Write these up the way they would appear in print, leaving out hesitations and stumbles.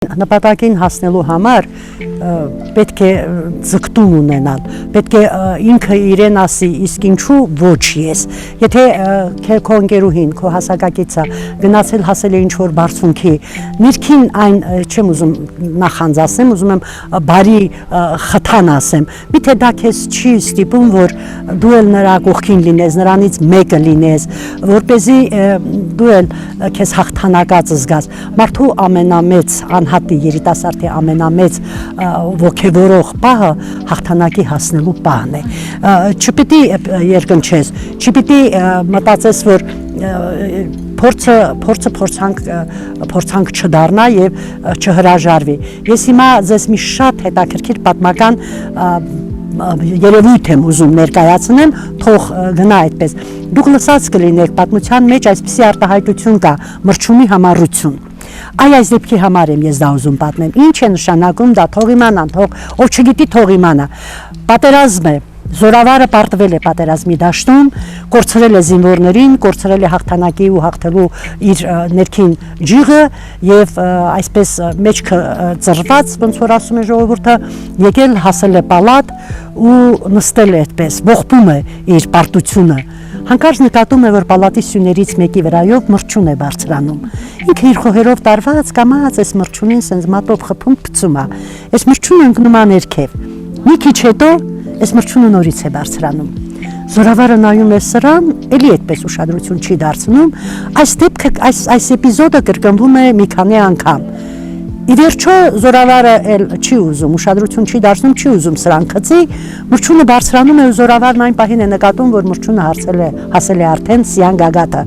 Նպատակին հասնելու համար պետք է ձգտում ունենալ, պետք է ինքը իրեն ասի, իսկ ինչու ոչ ես, եթե քո ընկերուհին, քո հասակակիցը գնացել հասել է ինչ-որ բարձունքի, ներքին այն չեմ ուզում նախանձ ասեմ, ուզում եմ բարի խթան ասեմ, միթե դա քեզ չի ստիպում, որ դու էլ նրա կողքին լինես, նրանից մեկը լինես, որպեսզի դու էլ քեզ հաղթանակած զգաս, մարդու ամենամեծ անհատի երիտասարդի ամենամեծ ոգևորող պահը հաղթանակի հասնելու պահն է։ Չպիտի երկնչես, չպիտի մտածես, որ փորձը փորձանք չդառնա եւ չհրաժարվի։ Ես հիմա ձեզ մի շատ հետաքրքիր պատմական երևույթ եմ ուզում ներկայացնեմ, թող գնա այդպես։ Դուք լսած կլինեք պատմության մեջ այսպիսի արտահայտություն կա՝ մրջյունի համառություն։ Այս դեպքի համար եմ ես դա ուզում պատմեմ։ Ինչ է նշանակում դա, թող իմանան, ով չգիտի, թող իմանա։ Պատերազմ է, զորավարը պարտվել է պատերազմի դաշտում, կորցրել է զինվորներին, կորցրել է հաղթանակի ու հաղթելու իր ներքին ջիղը եւ այսպես մեջքը ծռված, ոնց որ ասում է ժողովուրդը, եկել հասել է պալատ ու նստել է այդպես, ողբում է իր պարտությունը։ Հանկարծ նկատում է, որ պալատի սյուներից մեկի վրայով մրջյուն է բարձրանում։ Ինքը իր խոհերով տարված կամած այս մրջյունին սենց մատով խփում գցում է։ Այս մրջյունը ընկնում է ներքև։ Մի քիչ հետո այս մրջյունը նորից է բարձրանում։ Զորավարը նայում է սրան, էլի այդպես ուշադրություն չի դարձնում։ Այս դեպքը, այս էպիզոդը կրկնվում է մի քանի անգամ։ Ի վերջո զորավարը էլ չի ուզում, ուշադրություն չի դարձնում, չի ուզում սրան գցի, մրջյունը բարձրանում է ու զորավարն այն պահին է նկատում, որ մրջյունը հասել է արդեն սյան գագաթը,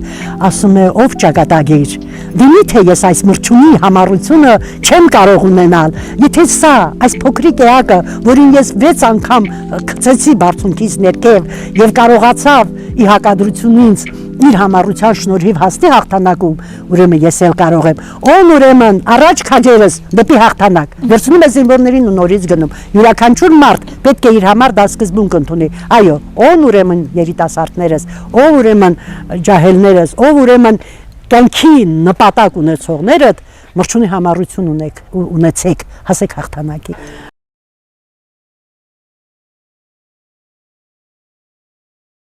ասում է ով ճակատագիր, դիմի թե ես այս մրջյունի համառությունը չեմ կարող ունենալ, եթե սա այս փոքրիկ էակը, որին ես 6 անգամ գցեցի բարձունքից ներքև եւ կարողացավ ի հակադրությունից իր համառության շնորհիվ հասնի հաղթանակում, ուրեմն ես էլ կարող եմ։ Ոն ուրեմն առաջ քաջերս դեպի հաղթանակ։ Վերցնում է զինվորներին ու նորից գնում։ Յուրաքանչյուր մարդ պետք է իր համար դա սկզբունք ընդունի։ Այո, ոն ուրեմն երիտասարդներս, ով ուրեմն ջահելներս, ով ուրեմն կյանքի նպատակ ունեցողներդ, մրջյունի համառություն ունեցեք, հասեք հաղթանակի։